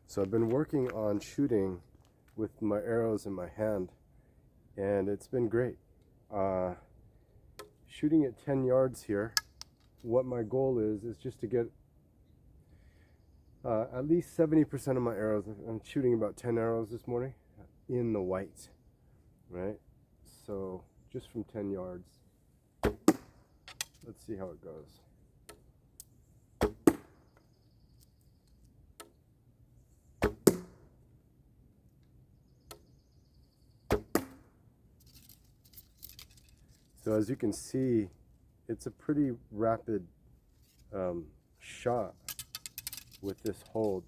So I've been working on shooting with my arrows in my hand, and it's been great. Shooting at 10 yards here, what my goal is just to get at least 70% of my arrows. I'm shooting about 10 arrows this morning in the white, right? So just from 10 yards. Let's see how it goes. So as you can see, it's a pretty rapid shot with this hold.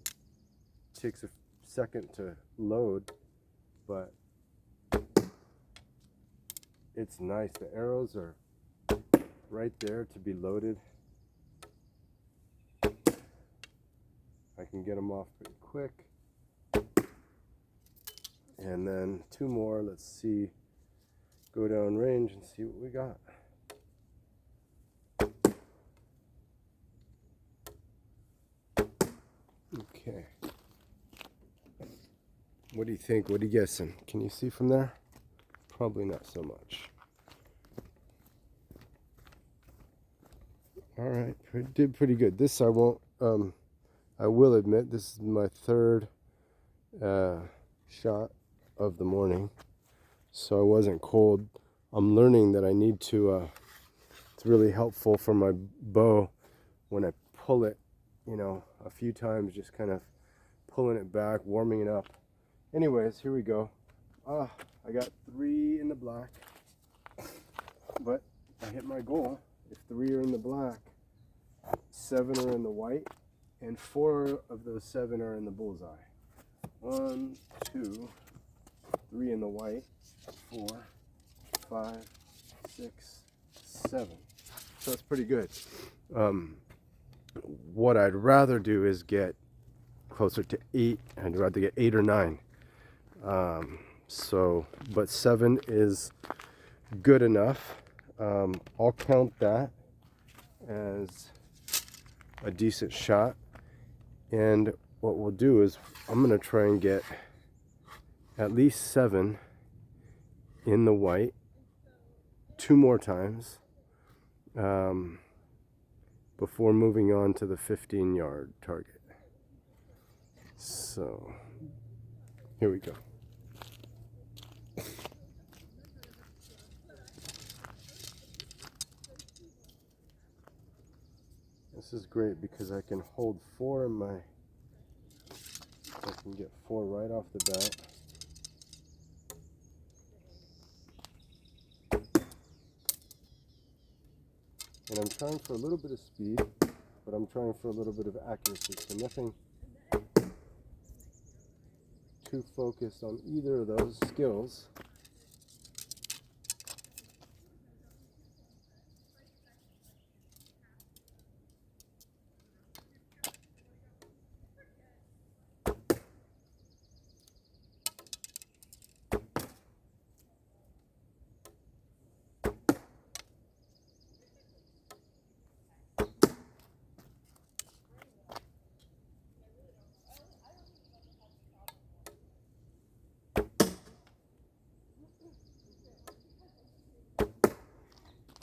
It takes a second to load, but it's nice. The arrows are right there to be loaded. I can get them off pretty quick. And then two more, let's see, go down range and see what we got. Okay. What do you think? What are you guessing? Can you see from there? Probably not so much. All right, did pretty good. This I won't, I will admit, this is my third shot of the morning, so I wasn't cold. I'm learning that I need to, it's really helpful for my bow when I pull it, you know, a few times, just kind of pulling it back, warming it up. Anyways, here we go. I got 3 in the black, but I hit my goal. If 3 are in the black, 7 are in the white, and 4 of those 7 are in the bullseye. 1, 2, 3 in the white, 4, 5, 6, 7. So that's pretty good. What I'd rather do is get closer to 8. I'd rather get 8 or 9. But 7 is good enough. I'll count that as a decent shot. And what we'll do is I'm going to try and get at least 7 in the white 2 more times before moving on to the 15-yard target. So here we go. This is great because I can hold 4 in my, I can get 4 right off the bat. And I'm trying for a little bit of speed, but I'm trying for a little bit of accuracy. So nothing too focused on either of those skills.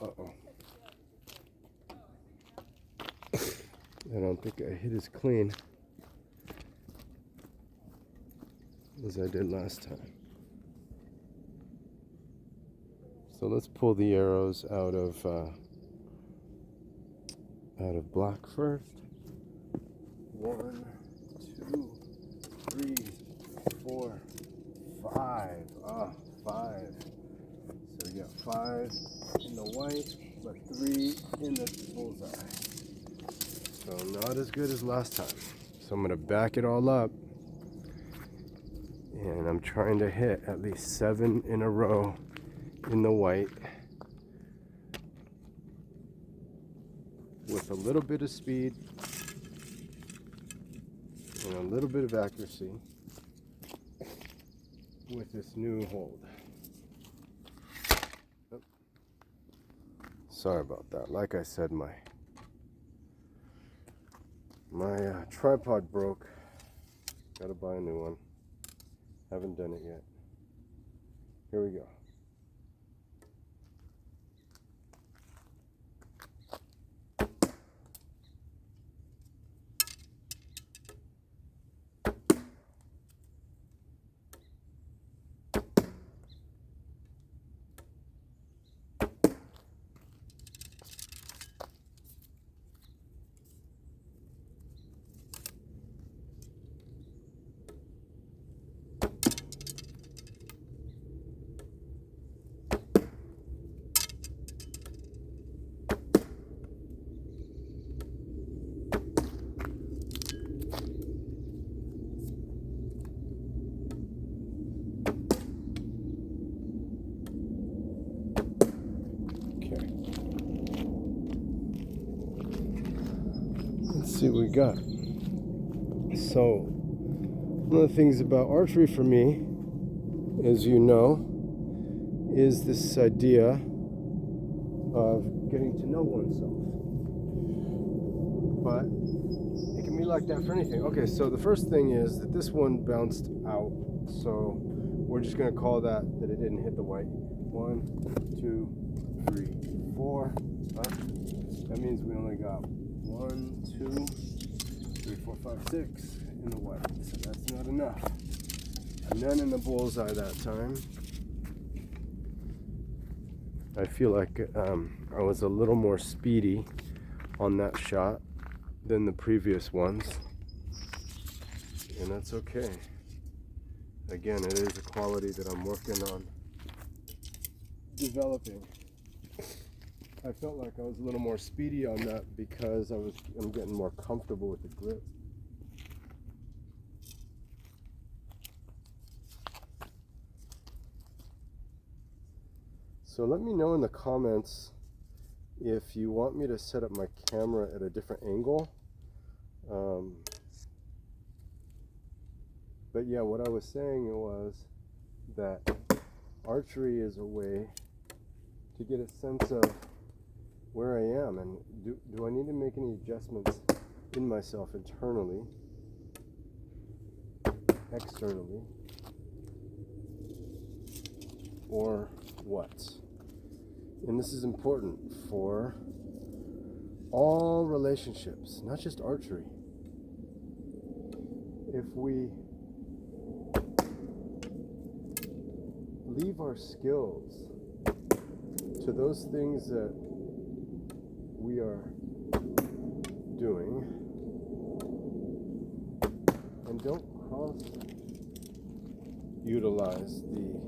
Uh-oh. I don't think I hit as clean as I did last time. So let's pull the arrows out of black first. 1, 2, 3, 4, 5. 5. So we got 5 in the white, but 3 in the bullseye. So not as good as last time. So I'm going to back it all up. And I'm trying to hit at least 7 in a row in the white with a little bit of speed and a little bit of accuracy with this new hold. Oh. Sorry about that. Like I said, my tripod broke Gotta buy a new one. Haven't done it yet. Here we go. Let's see what we got. So, one of the things about archery for me, as you know, is this idea of getting to know oneself. But it can be like that for anything. Okay, so the first thing is that this one bounced out. So we're just going to call that it didn't hit the white. 1, 2, 3, 4. That means we only got 1, 2, 3, 4, 5, 6 in the white. So that's not enough. None in the bullseye that time. I feel like I was a little more speedy on that shot than the previous ones. And that's okay. Again, it is a quality that I'm working on developing. I felt like I was a little more speedy on that because I'm getting more comfortable with the grip. So let me know in the comments if you want me to set up my camera at a different angle. But yeah, what I was saying was that archery is a way to get a sense of where I am, and do I need to make any adjustments in myself internally, externally, or what? And this is important for all relationships, not just archery. If we leave our skills to those things that we are doing and don't cross-utilize the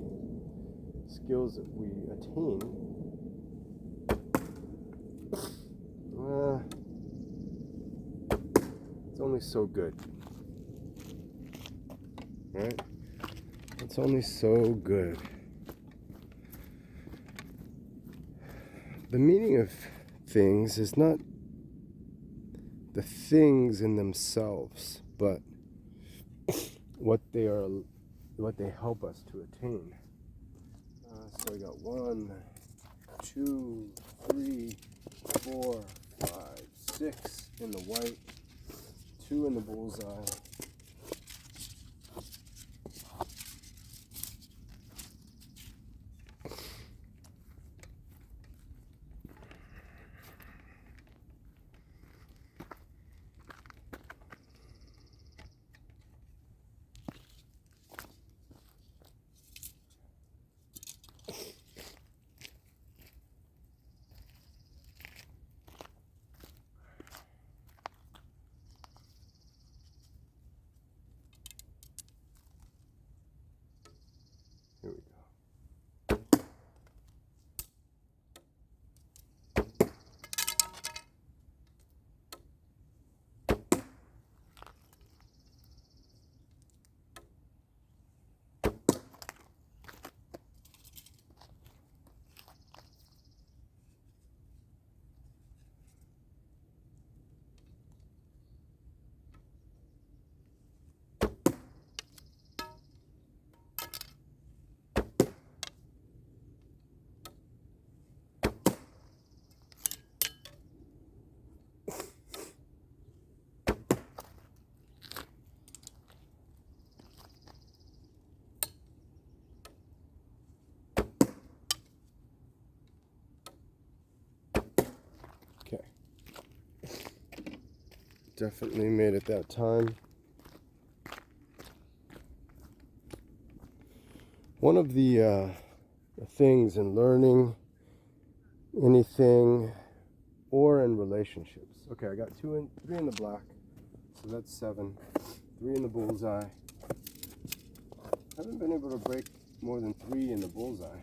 skills that we attain, it's only so good, right? It's only so good. The meaning of things is not the things in themselves, but what they help us to attain. So I got 1, 2, 3, 4, 5, 6 in the white, 2 in the bullseye. definitely made it that time. One of the things in learning anything or in relationships. Okay, I got 3 in the black, so that's 7. 3 in the bullseye. I haven't been able to break more than 3 in the bullseye.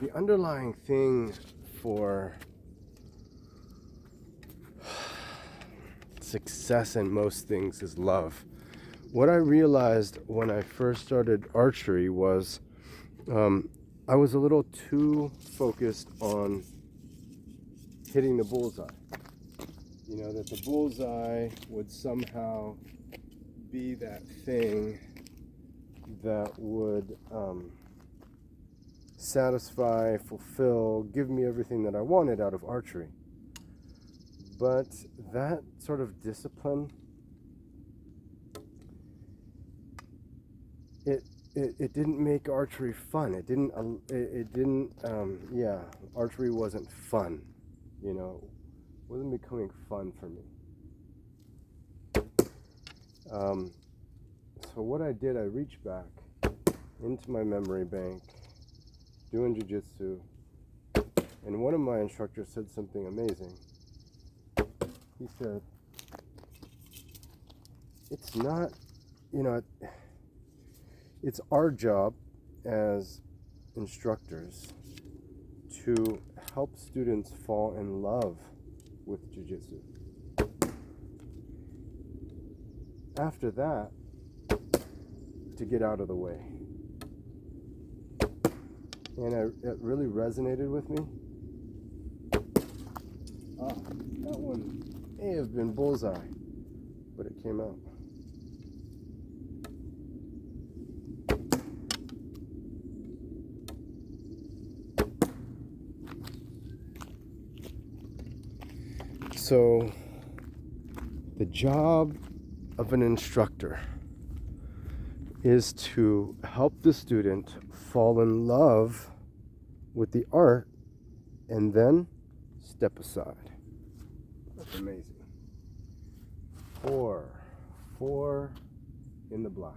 The underlying thing for success in most things is love. What I realized when I first started archery was I was a little too focused on hitting the bullseye. You know, that the bullseye would somehow be that thing that would satisfy, fulfill, give me everything that I wanted out of archery. But that sort of discipline, it didn't make archery fun. It didn't, archery wasn't fun, you know, wasn't becoming fun for me. So what I did, I reached back into my memory bank, doing jiu-jitsu, and one of my instructors said something amazing. He said, it's not, you know, it's our job as instructors to help students fall in love with jiu-jitsu. After that, to get out of the way. And it really resonated with me. That one may have been bullseye, but it came out. So, the job of an instructor is to help the student fall in love with the art and then step aside. That's amazing. 4 in the black.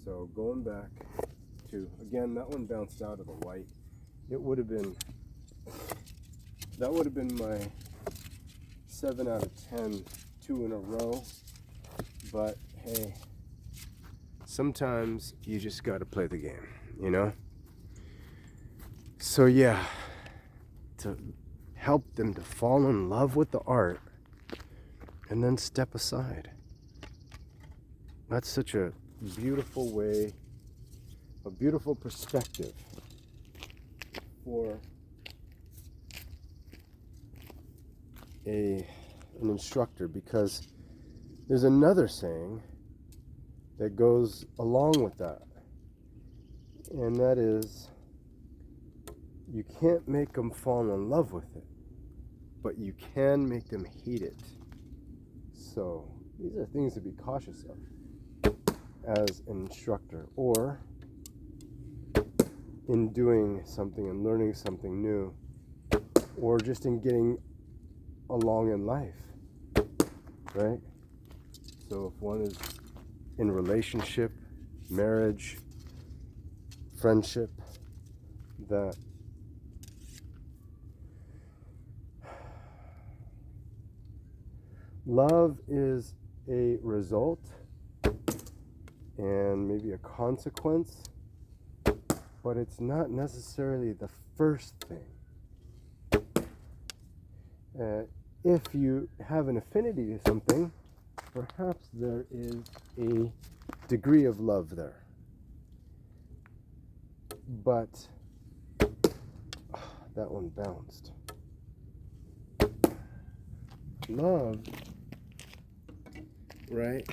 So going back to, again, that one bounced out of the white. That would have been my 7 out of 10, 2 in a row. But hey, sometimes you just got to play the game, you know? So yeah, to help them to fall in love with the art and then step aside. That's such a beautiful way, a beautiful perspective for an instructor, because there's another saying that goes along with that, and that is, you can't make them fall in love with it, but you can make them hate it. So these are things to be cautious of as an instructor, or in doing something and learning something new, or just in getting along in life, right? So if one is in relationship, marriage, friendship, that love is a result and maybe a consequence, but it's not necessarily the first thing. If you have an affinity to something, perhaps there is a degree of love there. But that one bounced. Love, right?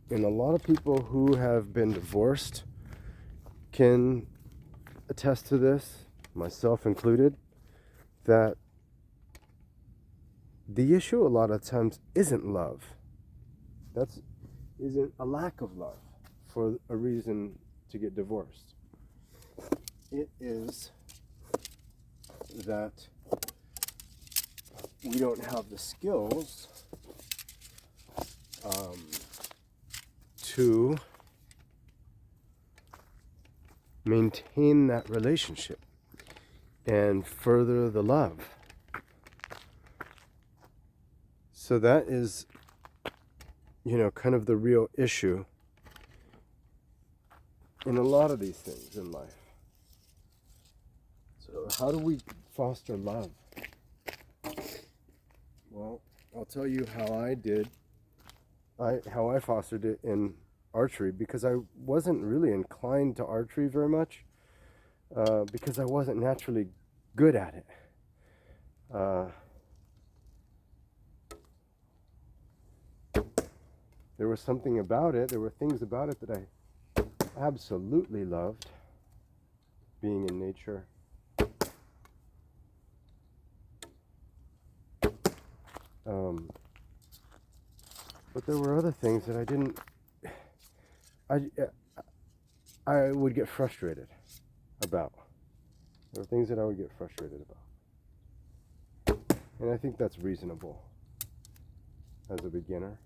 And a lot of people who have been divorced can attest to this, myself included, that the issue a lot of times isn't love. Isn't a lack of love for a reason to get divorced. It is that we don't have the skills to maintain that relationship and further the love. So that is, kind of the real issue in a lot of these things in life. So how do we foster love? Well, I'll tell you how I fostered it in archery, because I wasn't really inclined to archery very much, because I wasn't naturally good at it. There was something about it, there were things about it that I absolutely loved, being in nature. But there were other things that I would get frustrated about. There were things that I would get frustrated about. And I think that's reasonable as a beginner.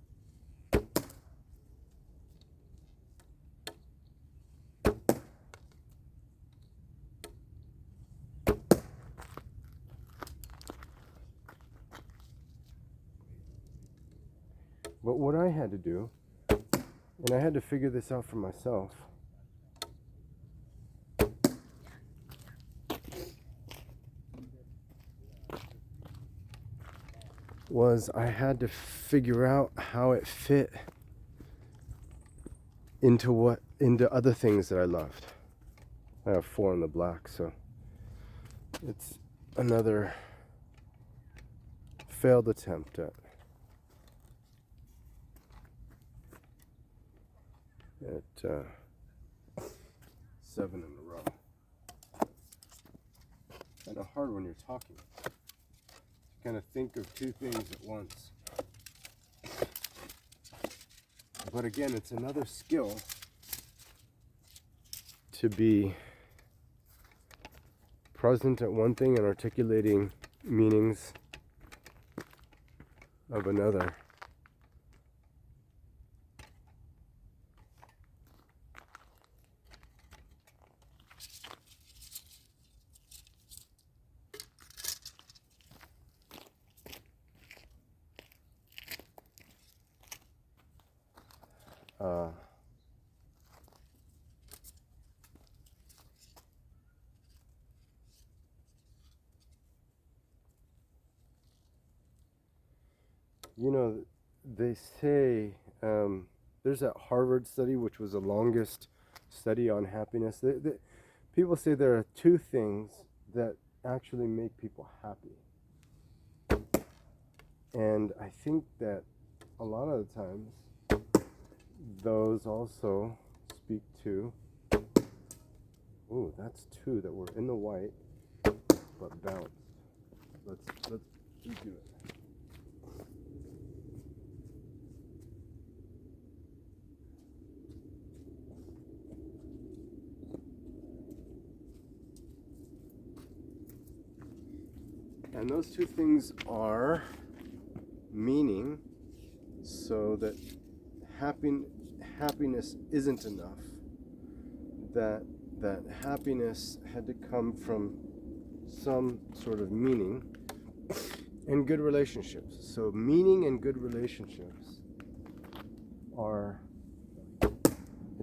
But what I had to do, and I had to figure this out for myself, was I had to figure out how it fit into other things that I loved. I have 4 in the black, so it's another failed attempt at at 7 in a row. Kind of hard when you're talking. Kind of think of 2 things at once. But again, it's another skill to be present at one thing and articulating meanings of another. They say there's that Harvard study, which was the longest study on happiness. People say there are 2 things that actually make people happy. And I think that a lot of the times, those also speak to, that's 2 that were in the white, but bounced. Let's do it. And those 2 things are meaning, so that happiness isn't enough. That happiness had to come from some sort of meaning, and good relationships. So meaning and good relationships are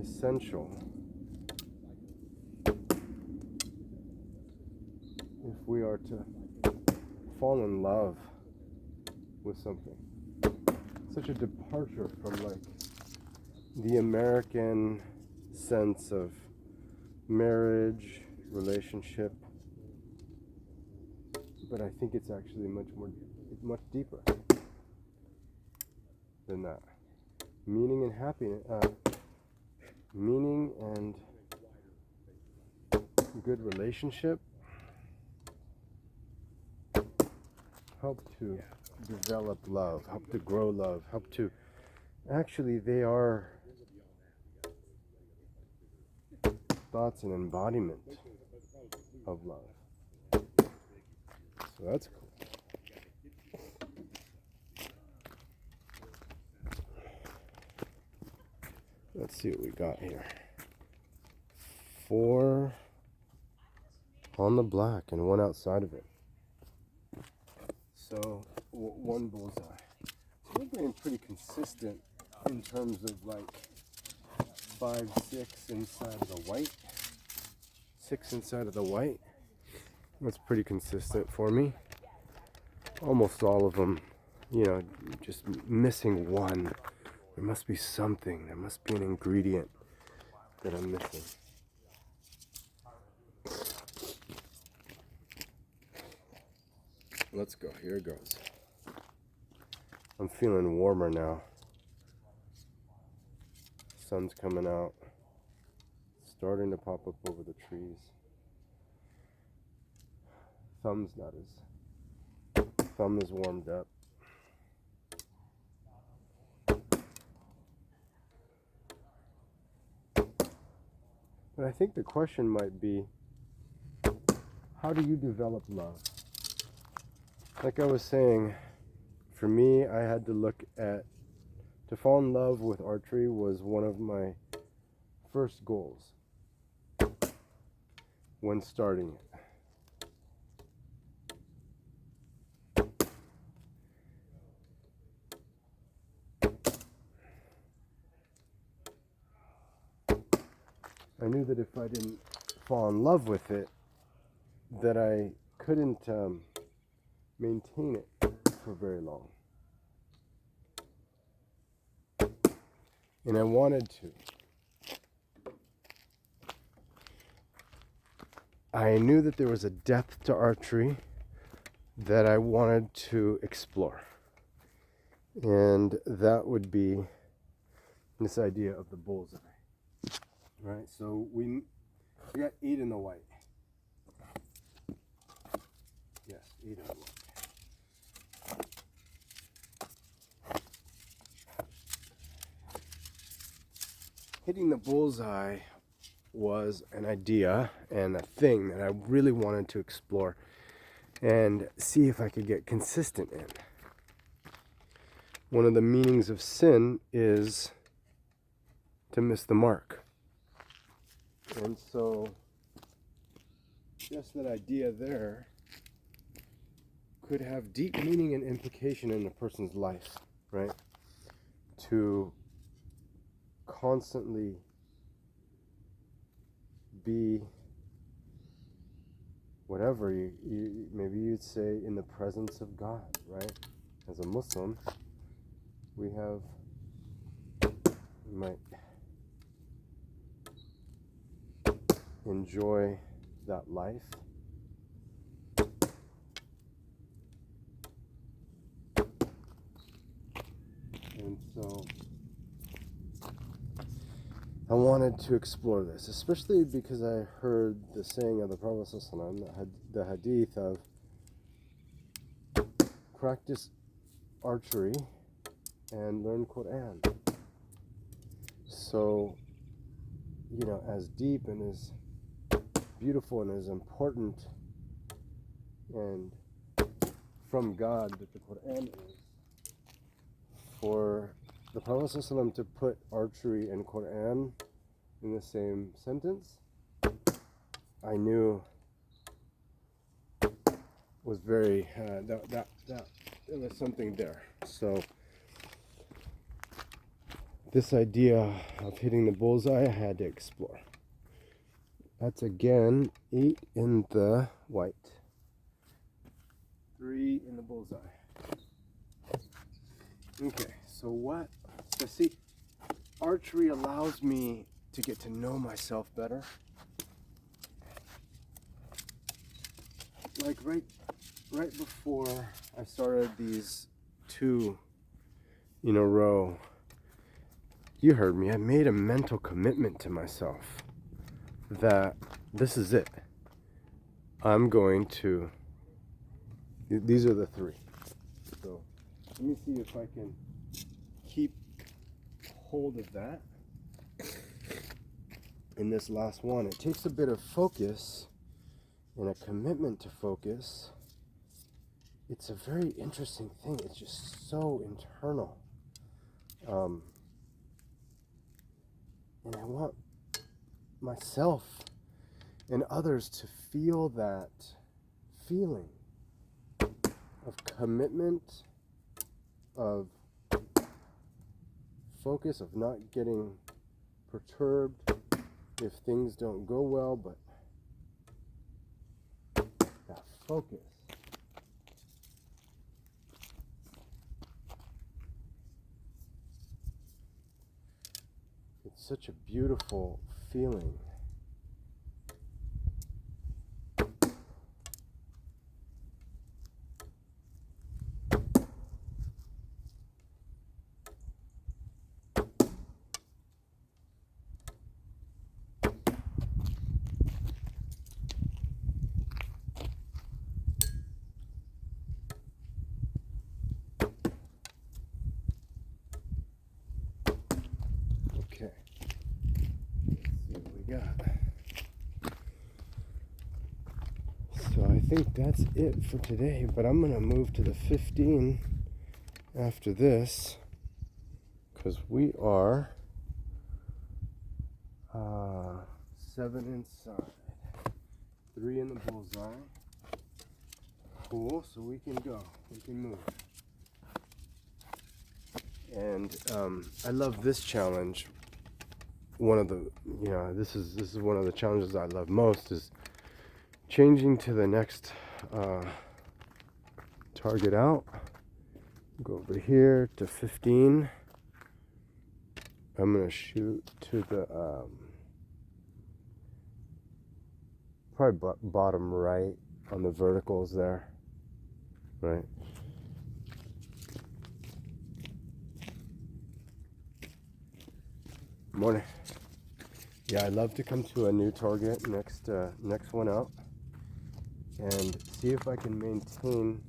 essential if we are to fall in love with something. Such a departure from the American sense of marriage, relationship, but I think it's actually much deeper than that. Meaning and happiness, meaning and good relationship help to develop love, help to grow love, actually they are thoughts and embodiment of love. So that's cool. Let's see what we got here. 4 on the black and 1 outside of it. So 1 bullseye. So we're being pretty consistent in terms of like 5, 6 inside of the white. 6 inside of the white. That's pretty consistent for me. Almost all of them, just missing 1. There must be something. There must be an ingredient that I'm missing. Let's go. Here it goes. I'm feeling warmer now. Sun's coming out. Starting to pop up over the trees. Thumb is warmed up. But I think the question might be, how do you develop love? Like I was saying, for me, I had to fall in love with archery was one of my first goals when starting it. I knew that if I didn't fall in love with it, that I couldn't maintain it for very long. And I wanted to. I knew that there was a depth to archery that I wanted to explore. And that would be this idea of the bullseye. Right, so we got 8 in the white. Yes, 8 in the white. Hitting the bullseye was an idea and a thing that I really wanted to explore and see if I could get consistent in. One of the meanings of sin is to miss the mark. And so, just that idea there could have deep meaning and implication in a person's life, right? To constantly be whatever maybe you'd say in the presence of God, right? As a Muslim, we might enjoy that life. And so I wanted to explore this, especially because I heard the saying of the Prophet ﷺ, the hadith of practice archery and learn Quran. So, as deep and as beautiful and as important and from God that the Quran is, for the Prophet ﷺ to put archery and Quran in the same sentence, I knew was very, that there was something there. So this idea of hitting the bullseye, I had to explore. That's again 8 in the white, 3 in the bullseye. Okay, so see, archery allows me to get to know myself better. Like right before I started these 2 in a row, you heard me, I made a mental commitment to myself that this is it. I'm going to, these are the 3. So let me see if I can keep hold of that. In this last one, it takes a bit of focus and a commitment to focus. It's a very interesting thing. It's just so internal. And I want myself and others to feel that feeling of commitment, of focus, of not getting perturbed if things don't go well, but that focus. It's such a beautiful feeling. Okay, let's see what we got. So I think that's it for today, but I'm going to move to the 15 after this, because we are 7 inside, 3 in the bullseye. Cool, so we can go, we can move. And I love this challenge. One of the, this is one of the challenges I love most, is changing to the next target out. Go over here to 15. I'm going to shoot to the probably bottom right on the verticals there, right? Morning. Yeah, I love to come to a new target next one out and see if I can maintain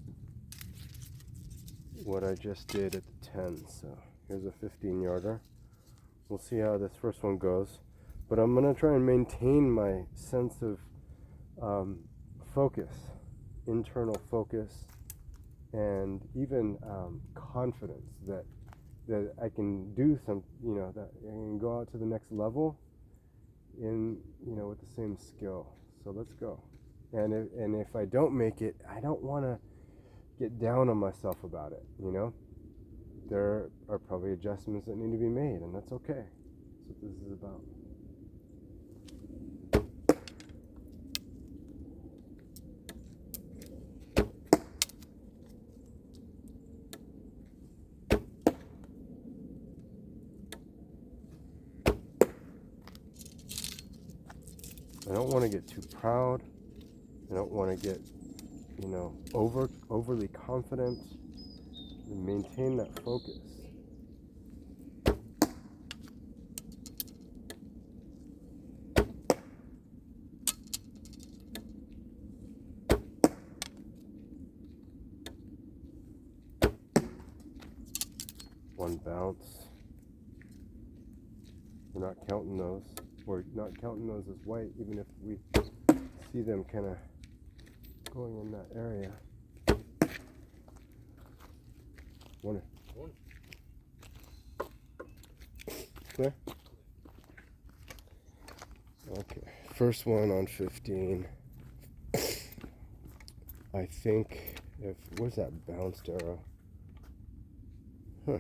what I just did at the 10. So here's a 15-yarder. We'll see how this first one goes, but I'm gonna try and maintain my sense of focus, internal focus, and even confidence that I can do some, that I can go out to the next level in, with the same skill. So let's go. And if I don't make it, I don't want to get down on myself about it. There are probably adjustments that need to be made, and that's okay. That's what this is about. I don't want to get too proud. I don't want to get, overly confident. And maintain that focus. One bounce. We're not counting those. We're not counting those as white, even if we see them kind of going in that area. One. Clear? Okay. First one on 15. I think where's that bounced arrow? Huh.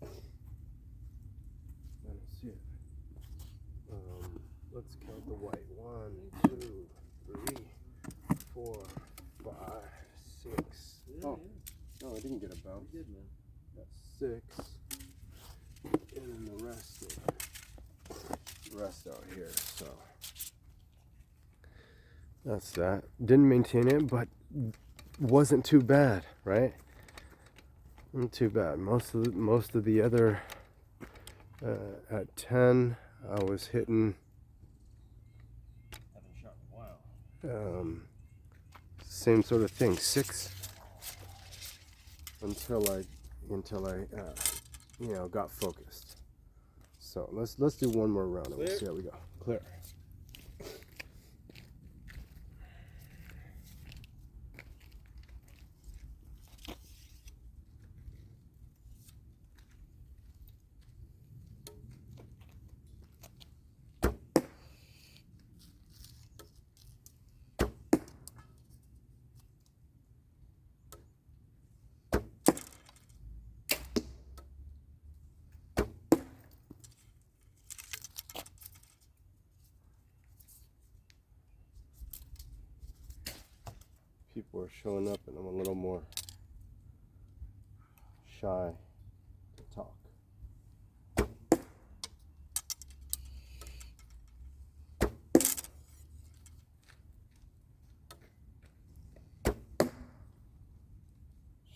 I don't see it. Let's count the white. 1, 2, 3, 4, 5, 6. Oh, no, I didn't get a bounce. You did, man. That's 6. And then the rest out here. So that's that. Didn't maintain it, but wasn't too bad, right? Not too bad. Most of the other at 10, I was hitting. Haven't shot in a while. Same sort of thing. 6 until I got focused. So let's do one more round and we'll see how we go. Clear. people are showing up and I'm a little more shy to talk.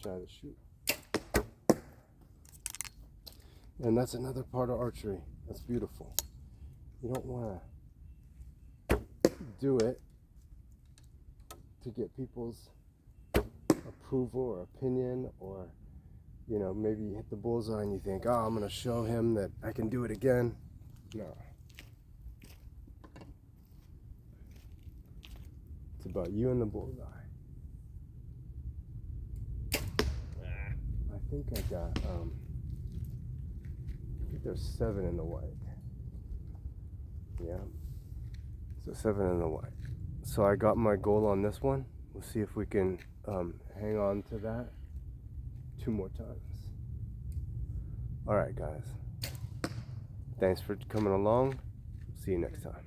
Shy to shoot. And that's another part of archery. That's beautiful. You don't want to do it to get people's approval or opinion, or, you know, maybe you hit the bullseye and you think, oh, I'm going to show him that I can do it again. No. It's about you and the bullseye. I think I got, I think there's 7 in the white. Yeah. So 7 in the white. So I got my goal on this one. We'll see if we can hang on to that 2 more times. All right, guys. Thanks for coming along. See you next time.